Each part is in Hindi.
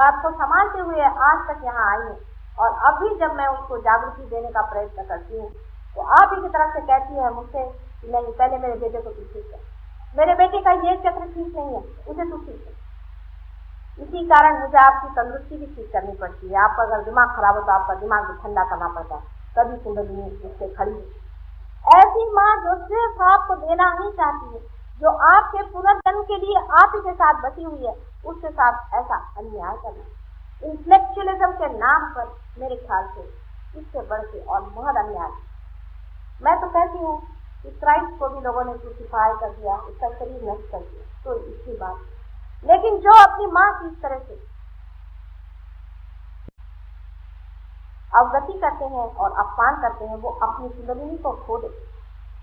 आपको संभालते हुए आज तक यहाँ आई हूँ, और अभी जब मैं उसको जागृति देने का प्रयत्न करती हूँ तो आप ही की तरफ से कहती है मुझसे कि नहीं, पहले मेरे बेटे को तू ठीक कर, मेरे बेटे का ये चक्र ठीक नहीं है, उसे तू ठीक कर। इसी कारण मुझे आपकी तंदुरुस्ती भी ठीक करनी पड़ती है। आपका अगर दिमाग खराब हो तो आपका दिमाग भी ठंडा करना पड़ता है, तभी कुंडलिनी उससे खड़ी है। ऐसी माँ जो सिर्फ आपको देना ही चाहती है, जो आपके पुनर्जन्म के लिए आप ही के साथ बसी हुई है, उसके साथ ऐसा अन्याय करना इंटेलेक्चुअलिज्म के नाम पर मेरे ख्याल से इससे बढ़ के और बहुत अन्याय। मैं तो कहती हूँ कि क्राइस्ट को भी लोगों ने क्रूसिफाई कर दिया, उसका शरीर नष्ट कर दिया, तो इसकी बात। लेकिन जो अपनी माँ की इस तरह से अवगति करते हैं और अपमान करते हैं, वो अपनी कुंडलिनी को खो देते।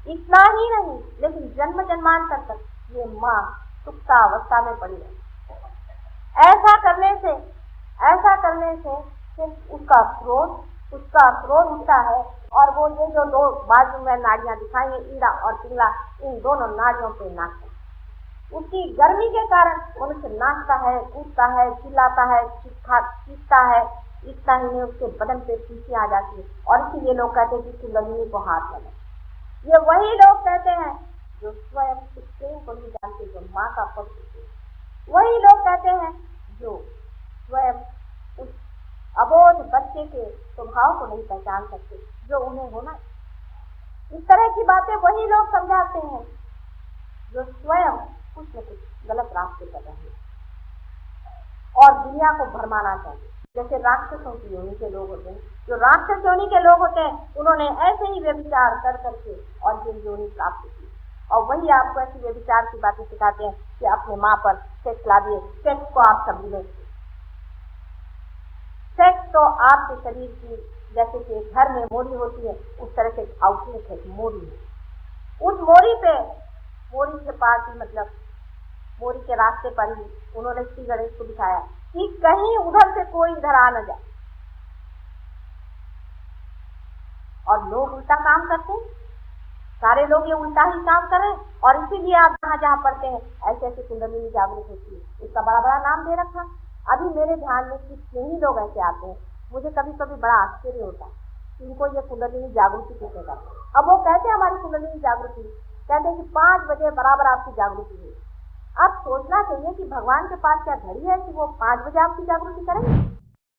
इतना ही नहीं, लेकिन जन्म जन्मांतर तक ये माँ सुप्ता अवस्था में पड़ी रहे। ऐसा करने से सिर्फ उसका क्रोध उठता है, और वो ये जो दो बाजू में नाड़ियां दिखाएंगे, ईड़ा और पिंगला, इन दोनों नाड़ियों पे नाचता है। उसकी गर्मी के कारण मनुष्य नाचता है, कूदता है, चिल्लाता है, चीखता है। इतना ही नहीं, उसके बदन पे पीछे आ जाती है, और इसीलिए लोग कहते हैं कि कुंडलिनी को हाथ लगा। ये वही लोग कहते हैं जो स्वयं उस प्रेम को नहीं जानते, जो माँ का पद होते हैं। वही लोग कहते हैं जो स्वयं उस अबोध बच्चे के स्वभाव को नहीं पहचान सकते जो उन्हें होना। इस तरह की बातें वही लोग समझाते हैं जो स्वयं कुछ न कुछ गलत रास्ते कर रहे हैं और दुनिया को भरमाना चाहते। जैसे राक्षसों की योनि के लोग होते हैं, जो राक्षस योनि के लोग होते हैं, उन्होंने ऐसे ही व्यभिचार कर करके और ये योनि प्राप्त की, और वही आपको ऐसी व्यभिचार की बातें सिखाते हैं कि अपने माँ पर सेक्स ला दिए। सेक्स को आप सभी लोग, सेक्स तो आपके शरीर की जैसे कि घर में मोरी होती है, उस तरह से आउटलेट है, मोरी है। उस मोरी के पास ही, मतलब मोरी के रास्ते पर ही उन्होंने श्री गणेश को दिखाया कि कहीं उधर से कोई इधर आ न जाए। और लोग उल्टा काम करते हैं, सारे लोग ये उल्टा ही काम कर रहे हैं, और इसीलिए आप जहाँ जहाँ पढ़ते हैं ऐसे ऐसे कुंडलिनी जागृत होती है, इसका बड़ा बड़ा नाम दे रखा। अभी मेरे ध्यान में कितने ही लोग ऐसे आते हैं, मुझे कभी कभी बड़ा आश्चर्य होता है कि इनको ये कुंडलिनी जागृति किसने करता। अब वो कहते हैं हमारी कुंडलिनी जागृति, कहते हैं कि 5 बजे बराबर आपकी जागृति हुई। अब सोचना चाहिए कि भगवान के पास क्या घड़ी है कि वो 5 बजे आपकी जागृति करेंगे।